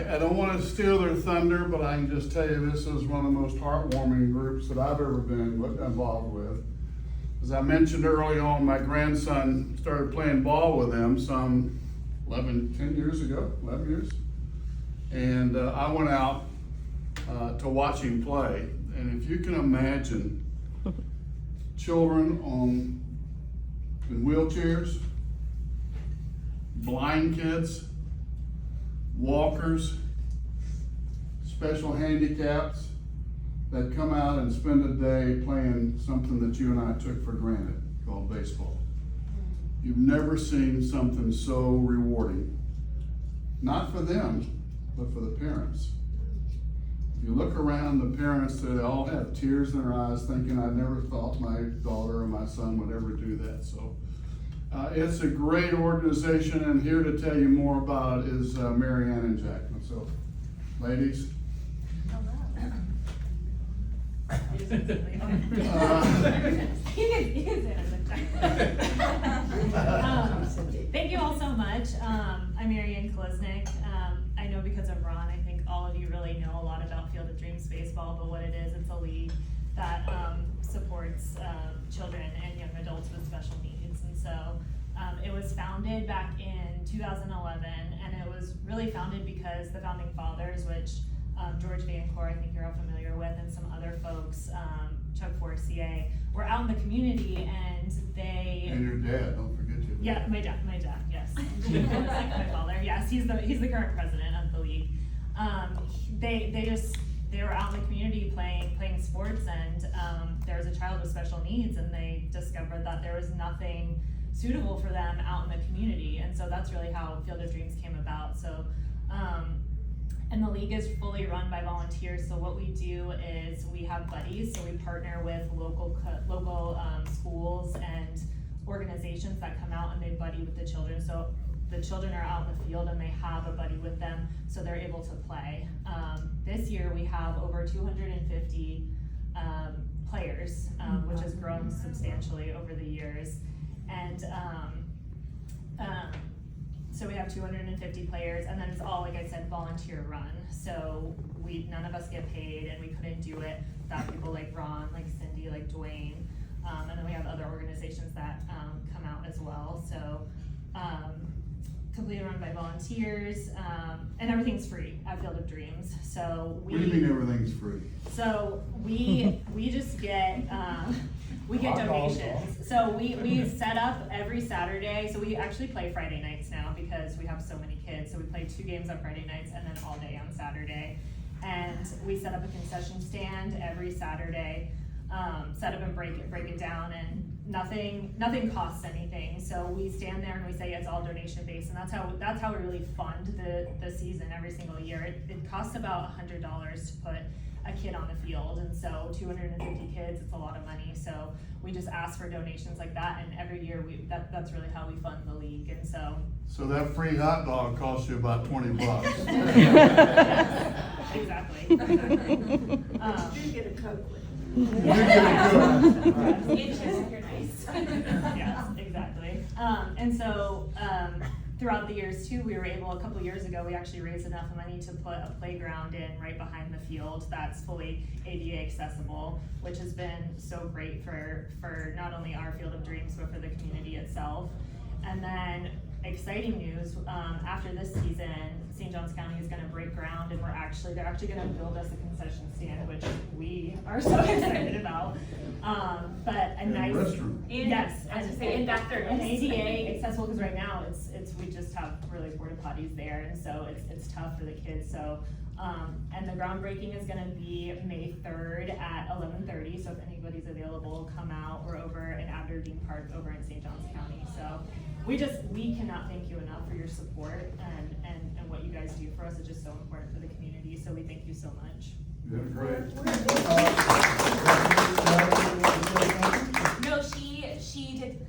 I don't want to steal their thunder, but I can just tell you this is one of the most heartwarming groups that I've ever been involved with. As I mentioned early on, my grandson started playing ball with them some 10 years ago, 11 years. And I went out to watch him play. And if you can imagine children in wheelchairs, blind kids, walkers, special handicaps that come out and spend a day playing something that you and I took for granted called baseball. You've never seen something so rewarding. Not for them, but for the parents. If you look around, the parents, they all have tears in their eyes thinking, I never thought my daughter or my son would ever do that. So it's a great organization, and here to tell you more about it is Mary Ann and Jackman. So, ladies. Thank you all so much. I'm Mary Ann Kolesnik. I know because of Ron, I think all of you really know a lot about Field of Dreams baseball, but what it is, it's a league that supports children and young adults with special needs. And so it was founded back in 2011, and it was really founded because the founding fathers, which George Van Cor, I think you're all familiar with, and some other folks, Chuck Forcier, were out in the community, and they... And your dad, don't forget your dad. Yeah, my dad, yes. My father, yes, he's the current president of the league. They were out in the community playing sports, and there was a child with special needs, and they discovered that there was nothing suitable for them out in the community, and so that's really how Field of Dreams came about. So, and the league is fully run by volunteers. So what we do is we have buddies. So we partner with local schools and organizations that come out and they buddy with the children. So the children are out in the field and they have a buddy with them, so they're able to play. This year we have over 250 players, which has grown substantially over the years. And so we have 250 players, and then it's all, like I said, volunteer run. So none of us get paid, and we couldn't do it without people like Ron, like Cindy, like Dwayne, and then we have other organizations that come out as well. So completely run by volunteers, and everything's free at Field of Dreams. So what do you mean everything's free? So we just get we get donations. So we set up every Saturday. So we actually play Friday nights now because we have so many kids. So we play 2 games on Friday nights and then all day on Saturday. And we set up a concession stand every Saturday. Set up and break it down, and nothing costs anything. So we stand there and we say it's all donation based, and that's how we really fund the season every single year. It costs about $100 to put a kid on the field, and so 250 kids, it's a lot of money. So we just ask for donations like that, and every year that's really how we fund the league. And so that free hot dog costs you about $20. Yes, exactly. You do get a Coke with it. You get a good You're nice. Yes, exactly. And so throughout the years too, we were able, a couple years ago, we actually raised enough money to put a playground in right behind the field that's fully ADA accessible, which has been so great for not only our Field of Dreams, but for the community itself. And then exciting news, after this season, St. Johns County is going to break ground, and they're actually going to build us a concession stand, which we are so excited about. But a nice restroom. Yes, and back there, an ADA accessible, because right now it's we just have really porta potties there, and so it's tough for the kids. So and the groundbreaking is going to be May 3rd at 11:30. So if anybody's available, come out. We're over in Aberdeen Park over in St. Johns County. So we cannot thank you enough for your support and what you guys do for us. It's just so important for the community. So we thank you so much. Yeah, great. No, she did.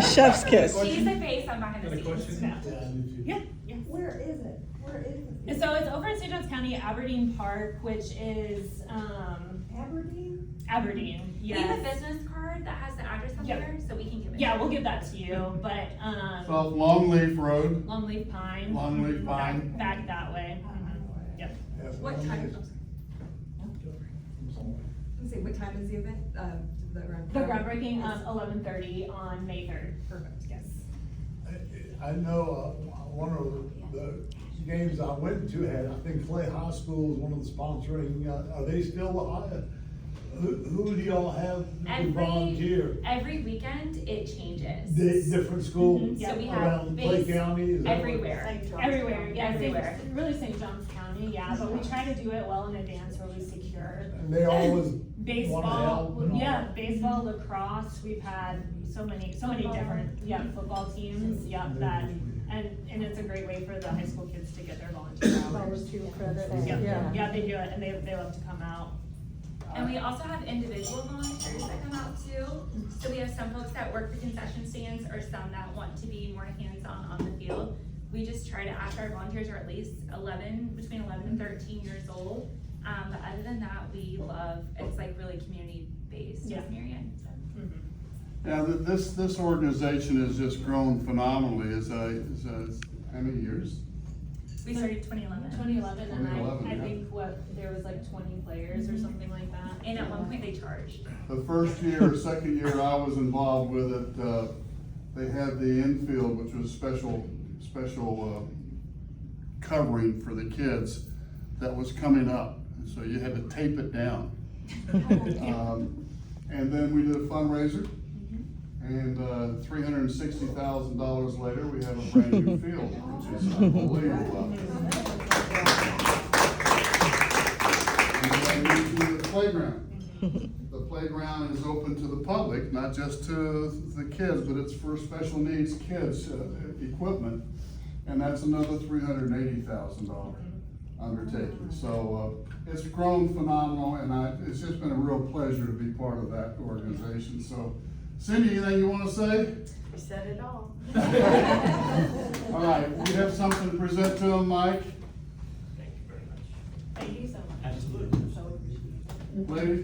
Chef's kiss. She's the face on behind the scenes. Yeah. Where is it? So it's over in St. Johns County, Aberdeen Park, which is Aberdeen, We have a yes. business card that has the address on Yep. there, so we can give it. Yeah, we'll give that to you, but, It's off Longleaf Road, Longleaf Pine. Longleaf Pine. Back that way. Yep. What time? Say, what time is the event? The The groundbreaking, 11:30 on May 3rd. Perfect, yes. I know, one of the games I went to had, I think Clay High School was one of the sponsoring, are they still the high? Who do y'all have to volunteer? Every weekend, it changes. Different schools Mhm, So we have around Clay base County? Is that what- everywhere. Everywhere, yeah, Everywhere. really St. John's County, yeah, but we try to do it well in advance where we secure. And they always wanna Baseball, help and all yeah, that. baseball, lacrosse, we've had so many different, football teams, that, and it's a great way for the high school kids to get their volunteer hours. Yeah, they do it, and they love to come out. And we also have individual volunteers that come out too. So we have some folks that work the concession stands or some that want to be more hands-on on the field. We just try to ask our volunteers are at least between 11 and 13 years old. But other than that, it's like really community-based Yeah. with Marion. So. Yeah, this organization has just grown phenomenally. How many years? We started 2011. 2011, and 2011, I yeah. think there was like 20 players or something like that. And at one point they charged. The first year or second year I was involved with it, they had the infield, which was special covering for the kids that was coming up. So you had to tape it down. And then we did a fundraiser, and $360,000 later, we have a brand new field, which is unbelievable. And then we do the playground. The playground is open to the public, not just to the kids, but it's for special needs kids, equipment. And that's another $380,000 undertaking. So, it's grown phenomenal, and it's just been a real pleasure to be part of that organization. So, Cindy, anything you want to say? You said it all. All right, we have something to present to him, Mike. Thank you so much. Absolutely. Ladies?